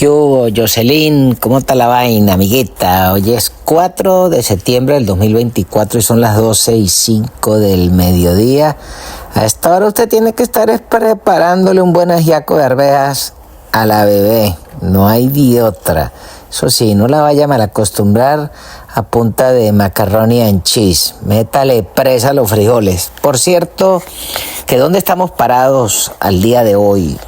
¿Qué hubo, Jocelyn? ¿Cómo está la vaina, amiguita? Hoy es 4 de septiembre del 2024 y son las 12:05 del mediodía. A esta hora usted tiene que estar preparándole un buen ajiaco de arvejas a la bebé. No hay de otra. Eso sí, no la vaya a malacostumbrar a punta de macaroni and cheese. Métale presa a los frijoles. Por cierto, que ¿dónde estamos parados al día de hoy?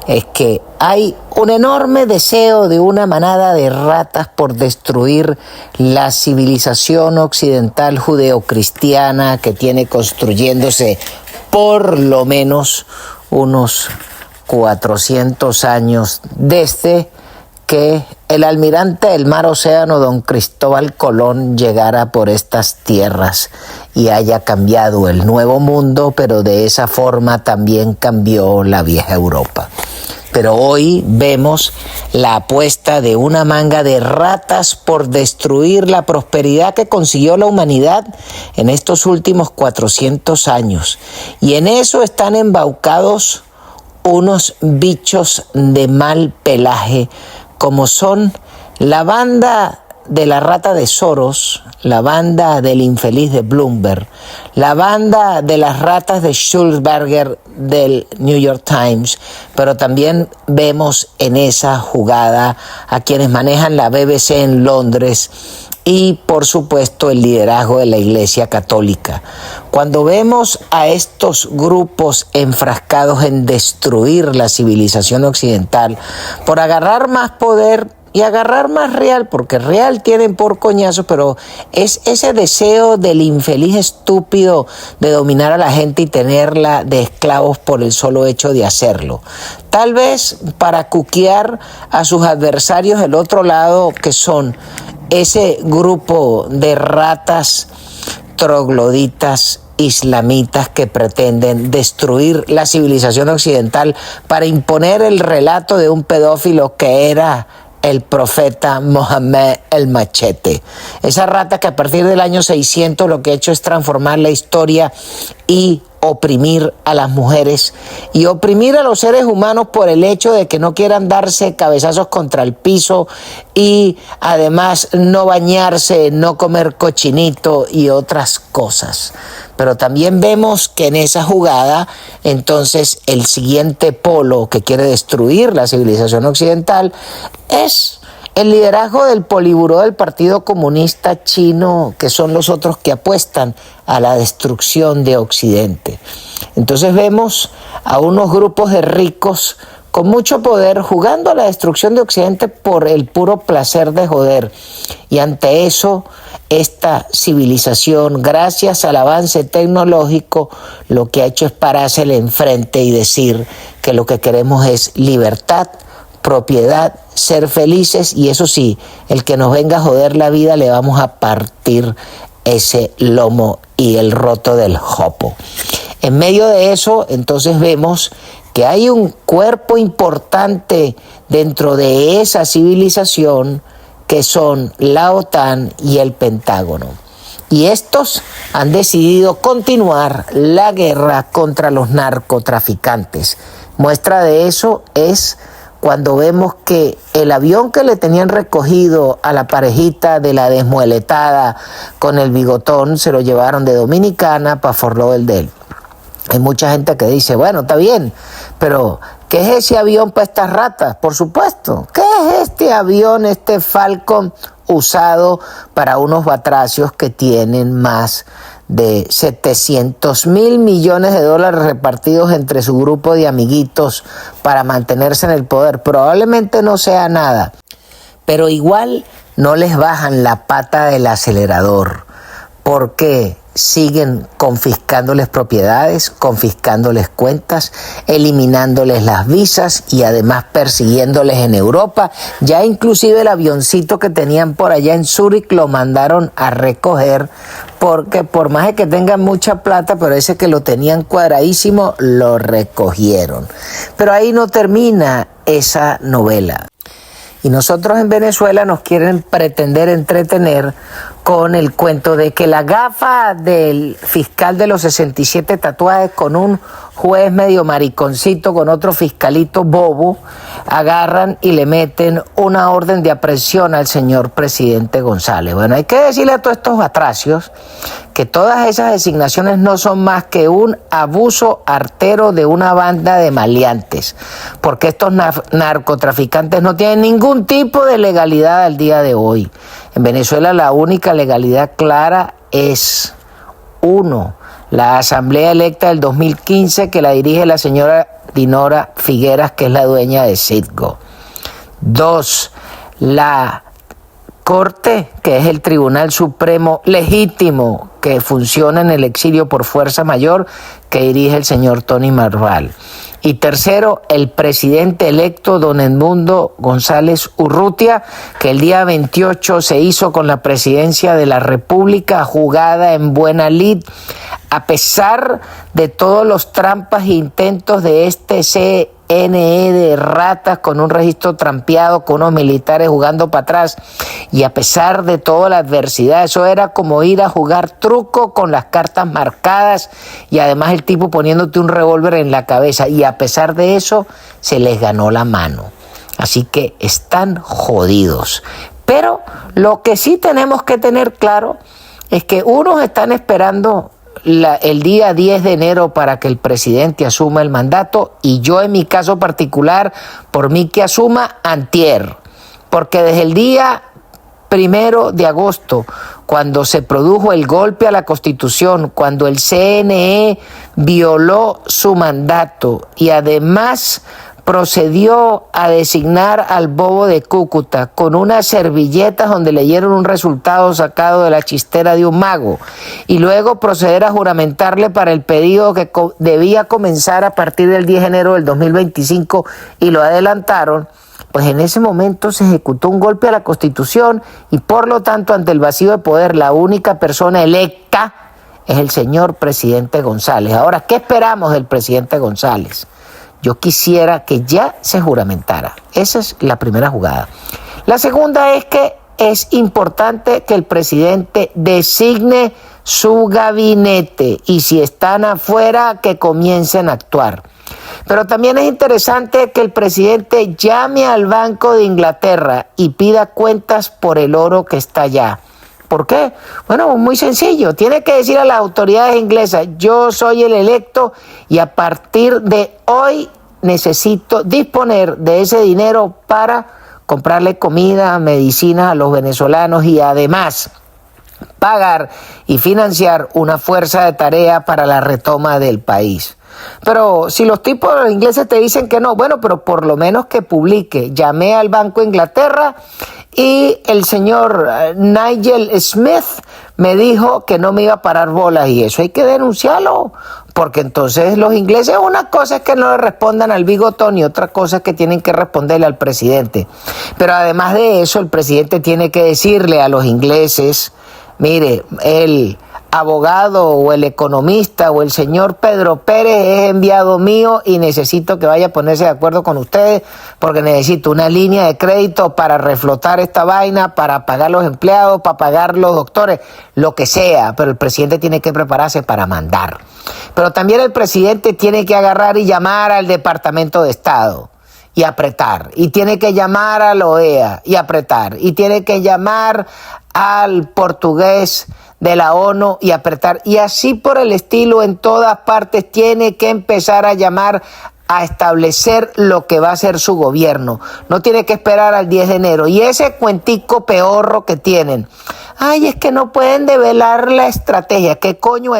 Es que hay un enorme deseo de una manada de ratas por destruir la civilización occidental judeocristiana que tiene construyéndose por lo menos unos 400 años desde que el almirante del mar Océano, don Cristóbal Colón, llegara por estas tierras y haya cambiado el nuevo mundo, pero de esa forma también cambió la vieja Europa. Pero hoy vemos la apuesta de una manga de ratas por destruir la prosperidad que consiguió la humanidad en estos últimos 400 años. Y en eso están embaucados unos bichos de mal pelaje, como son la banda de la rata de Soros, la banda del infeliz de Bloomberg, la banda de las ratas de Sulzberger del New York Times, pero también vemos en esa jugada a quienes manejan la BBC en Londres y, por supuesto, el liderazgo de la Iglesia Católica. Cuando vemos a estos grupos enfrascados en destruir la civilización occidental por agarrar más poder y agarrar más real, porque real tienen por coñazo, pero es ese deseo del infeliz estúpido de dominar a la gente y tenerla de esclavos por el solo hecho de hacerlo. Tal vez para cuquear a sus adversarios del otro lado, que son ese grupo de ratas trogloditas islamitas que pretenden destruir la civilización occidental para imponer el relato de un pedófilo que era el profeta Mohammed el Machete. Esa rata que a partir del año 600 lo que ha hecho es transformar la historia y oprimir a las mujeres y oprimir a los seres humanos por el hecho de que no quieran darse cabezazos contra el piso y además no bañarse, no comer cochinito y otras cosas. Pero también vemos que en esa jugada, entonces, el siguiente polo que quiere destruir la civilización occidental es el liderazgo del Politburó del Partido Comunista Chino, que son los otros que apuestan a la destrucción de Occidente. Entonces vemos a unos grupos de ricos con mucho poder jugando a la destrucción de Occidente por el puro placer de joder. Y ante eso, esta civilización, gracias al avance tecnológico, lo que ha hecho es parársele enfrente y decir que lo que queremos es libertad, propiedad, ser felices, y eso sí, el que nos venga a joder la vida le vamos a partir ese lomo y el roto del jopo. En medio de eso, entonces vemos que hay un cuerpo importante dentro de esa civilización que son la OTAN y el Pentágono. Y estos han decidido continuar la guerra contra los narcotraficantes. Muestra de eso es cuando vemos que el avión que le tenían recogido a la parejita de la desmueletada con el bigotón se lo llevaron de Dominicana para Fort Lauderdale. Hay mucha gente que dice, bueno, está bien, pero ¿qué es ese avión para estas ratas? Por supuesto, ¿qué es este avión, este Falcon usado para unos batracios que tienen más de 700.000 millones de dólares repartidos entre su grupo de amiguitos para mantenerse en el poder? Probablemente no sea nada, pero igual no les bajan la pata del acelerador, porque siguen confiscándoles propiedades, confiscándoles cuentas, eliminándoles las visas y además persiguiéndoles en Europa. Ya inclusive el avioncito que tenían por allá en Zúrich lo mandaron a recoger, porque por más de que tengan mucha plata, pero ese que lo tenían cuadradísimo, lo recogieron. Pero ahí no termina esa novela. Y nosotros en Venezuela nos quieren pretender entretener con el cuento de que la gafa del fiscal de los 67 tatuajes con un juez medio mariconcito, con otro fiscalito bobo, agarran y le meten una orden de aprehensión al señor presidente González. Bueno, hay que decirle a todos estos atracios que todas esas designaciones no son más que un abuso artero de una banda de maleantes, porque estos narcotraficantes no tienen ningún tipo de legalidad al día de hoy. En Venezuela la única legalidad clara es, uno, la asamblea electa del 2015 que la dirige la señora Dinora Figueras, que es la dueña de Citgo. Dos, la Corte, que es el Tribunal Supremo legítimo que funciona en el exilio por fuerza mayor, que dirige el señor Tony Marval. Y tercero, el presidente electo don Edmundo González Urrutia, que el día 28 se hizo con la presidencia de la República, jugada en buena lid, a pesar de todos los trampas e intentos de este CNE de ratas con un registro trampeado, con unos militares jugando para atrás, y a pesar de toda la adversidad. Eso era como ir a jugar truco con las cartas marcadas y además el tipo poniéndote un revólver en la cabeza, y a pesar de eso se les ganó la mano. Así que están jodidos. Pero lo que sí tenemos que tener claro es que unos están esperando el día 10 de enero para que el presidente asuma el mandato, y yo en mi caso particular, por mí que asuma antier, porque desde el día 1 de agosto, cuando se produjo el golpe a la Constitución, cuando el CNE violó su mandato y además procedió a designar al bobo de Cúcuta con unas servilletas donde leyeron un resultado sacado de la chistera de un mago, y luego proceder a juramentarle para el periodo que debía comenzar a partir del 10 de enero del 2025 y lo adelantaron, pues en ese momento se ejecutó un golpe a la Constitución y por lo tanto ante el vacío de poder la única persona electa es el señor presidente González. Ahora, ¿qué esperamos del presidente González? Yo quisiera que ya se juramentara. Esa es la primera jugada. La segunda es que es importante que el presidente designe su gabinete y si están afuera, que comiencen a actuar. Pero también es interesante que el presidente llame al Banco de Inglaterra y pida cuentas por el oro que está allá. ¿Por qué? Bueno, muy sencillo. Tiene que decir a las autoridades inglesas: yo soy el electo y a partir de hoy necesito disponer de ese dinero para comprarle comida, medicina a los venezolanos y además pagar y financiar una fuerza de tarea para la retoma del país. Pero si los tipos ingleses te dicen que no, bueno, pero por lo menos que publique. Llamé al Banco de Inglaterra y el señor Nigel Smith me dijo que no me iba a parar bolas, y eso hay que denunciarlo, porque entonces los ingleses, una cosa es que no le respondan al bigotón y otra cosa es que tienen que responderle al presidente. Pero además de eso, el presidente tiene que decirle a los ingleses: mire, el abogado o el economista o el señor Pedro Pérez es enviado mío y necesito que vaya a ponerse de acuerdo con ustedes porque necesito una línea de crédito para reflotar esta vaina, para pagar los empleados, para pagar los doctores, lo que sea, pero el presidente tiene que prepararse para mandar. Pero también el presidente tiene que agarrar y llamar al Departamento de Estado y apretar, y tiene que llamar a la OEA y apretar, y tiene que llamar al portugués de la ONU y apretar, y así por el estilo. En todas partes tiene que empezar a llamar a establecer lo que va a ser su gobierno. No tiene que esperar al 10 de enero. Y ese cuentico peorro que tienen: ay, es que no pueden develar la estrategia. ¿Qué coño?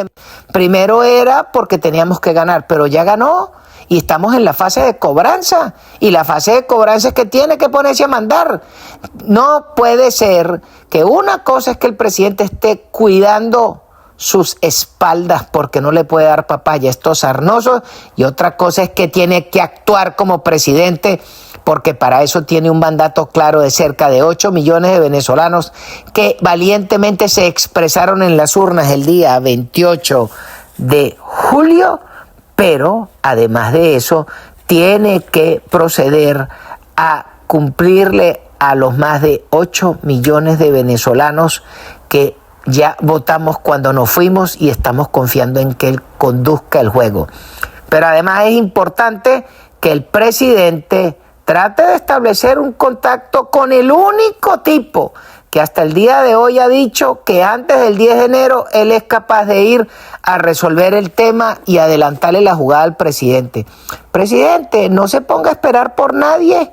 Primero era porque teníamos que ganar, pero ya ganó. Y estamos en la fase de cobranza. Y la fase de cobranza es que tiene que ponerse a mandar. No puede ser que una cosa es que el presidente esté cuidando sus espaldas porque no le puede dar papaya a estos sarnosos, y otra cosa es que tiene que actuar como presidente porque para eso tiene un mandato claro de cerca de 8 millones de venezolanos que valientemente se expresaron en las urnas el día 28 de julio. Pero, además de eso, tiene que proceder a cumplirle a los más de 8 millones de venezolanos que ya votamos cuando nos fuimos y estamos confiando en que él conduzca el juego. Pero además es importante que el presidente trate de establecer un contacto con el único tipo que hasta el día de hoy ha dicho que antes del 10 de enero él es capaz de ir a resolver el tema y adelantarle la jugada al presidente. Presidente, no se ponga a esperar por nadie.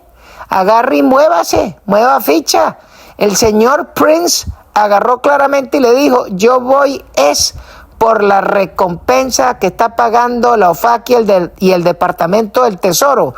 Agarre y muévase, mueva ficha. El señor Prince agarró claramente y le dijo, yo voy es por la recompensa que está pagando la OFAC y el Departamento del Tesoro.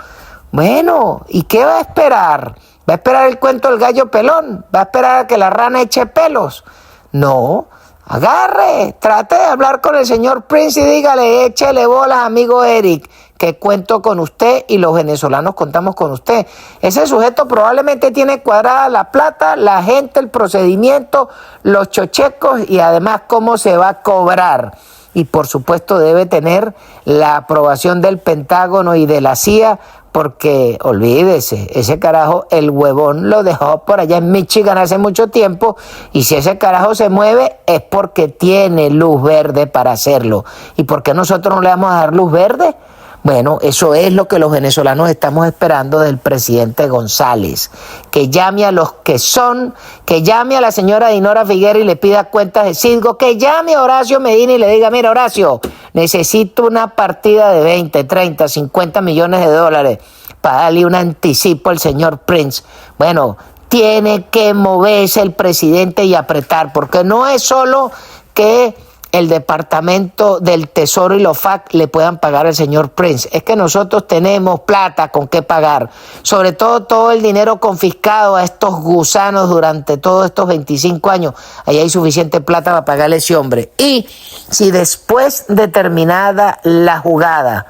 Bueno, ¿y qué va a esperar? ¿Va a esperar el cuento del gallo pelón? ¿Va a esperar a que la rana eche pelos? No, agarre, trate de hablar con el señor Prince y dígale, échele bolas, amigo Eric, que cuento con usted y los venezolanos contamos con usted. Ese sujeto probablemente tiene cuadrada la plata, la gente, el procedimiento, los chochecos y además cómo se va a cobrar. Y por supuesto debe tener la aprobación del Pentágono y de la CIA, porque olvídese, ese carajo, el huevón lo dejó por allá en Michigan hace mucho tiempo, y si ese carajo se mueve es porque tiene luz verde para hacerlo. ¿Y por qué nosotros no le vamos a dar luz verde? Bueno, eso es lo que los venezolanos estamos esperando del presidente González, que llame a los que son, que llame a la señora Dinora Figuera y le pida cuentas de Citgo, que llame a Horacio Medina y le diga, mira Horacio, necesito una partida de 20, 30, 50 millones de dólares para darle un anticipo al señor Prince. Bueno, tiene que moverse el presidente y apretar, porque no es solo que el Departamento del Tesoro y los FAC le puedan pagar al señor Prince. Es que nosotros tenemos plata con qué pagar. Sobre todo el dinero confiscado a estos gusanos durante todos estos 25 años. Ahí hay suficiente plata para pagarle a ese hombre. Y si después de terminada la jugada,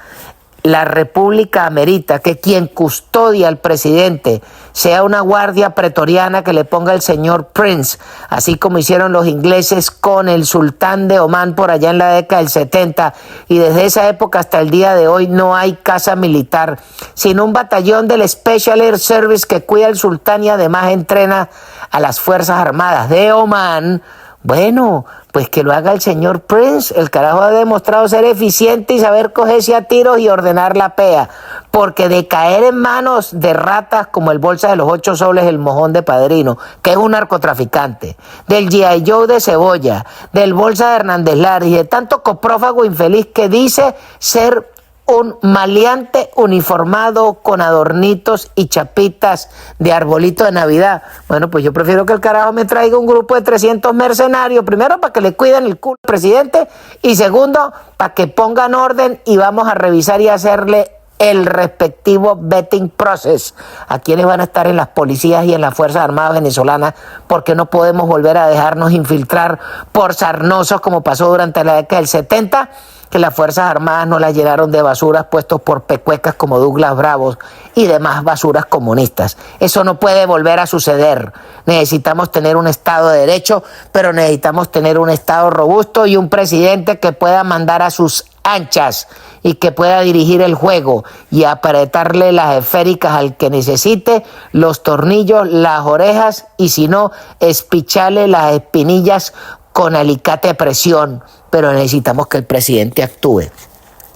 la República amerita que quien custodia al presidente sea una guardia pretoriana que le ponga el señor Prince, así como hicieron los ingleses con el sultán de Omán por allá en la década del 70, y desde esa época hasta el día de hoy no hay casa militar, sino un batallón del Special Air Service que cuida al sultán y además entrena a las Fuerzas Armadas de Omán. Bueno, pues que lo haga el señor Prince. El carajo ha demostrado ser eficiente y saber cogerse a tiros y ordenar la pea. Porque de caer en manos de ratas como el Bolsa de los 8 soles, el mojón de Padrino, que es un narcotraficante, del G.I. Joe de Cebolla, del Bolsa de Hernández Lara y de tanto coprófago infeliz que dice ser un maleante uniformado con adornitos y chapitas de arbolito de Navidad. Bueno, pues yo prefiero que el carajo me traiga un grupo de 300 mercenarios, primero para que le cuiden el culo al presidente y segundo para que pongan orden y vamos a revisar y hacerle el respectivo vetting process a quienes van a estar en las policías y en las Fuerzas Armadas venezolanas, porque no podemos volver a dejarnos infiltrar por sarnosos como pasó durante la década del 70, que las Fuerzas Armadas nos las llenaron de basuras puestos por pecuecas como Douglas Bravos y demás basuras comunistas. Eso no puede volver a suceder. Necesitamos tener un Estado de Derecho, pero necesitamos tener un Estado robusto y un presidente que pueda mandar a sus anchas y que pueda dirigir el juego y apretarle las esféricas al que necesite, los tornillos, las orejas y si no, espicharle las espinillas con alicate a presión. Pero necesitamos que el presidente actúe.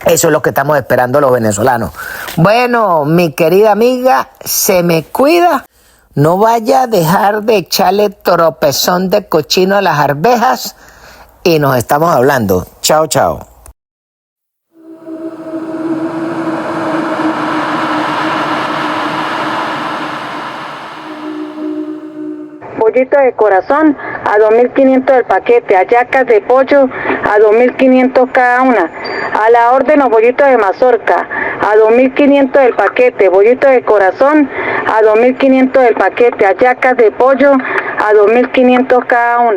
Eso es lo que estamos esperando los venezolanos. Bueno, mi querida amiga, se me cuida. No vaya a dejar de echarle tropezón de cochino a las arvejas y nos estamos hablando. Chao, chao. Pollito de corazón a 2.500 el paquete, hallacas de pollo a 2.500 cada una, a la orden los bollitos de mazorca a 2.500 el paquete, bollito de corazón a 2.500 el paquete, hallacas de pollo a 2.500 cada una.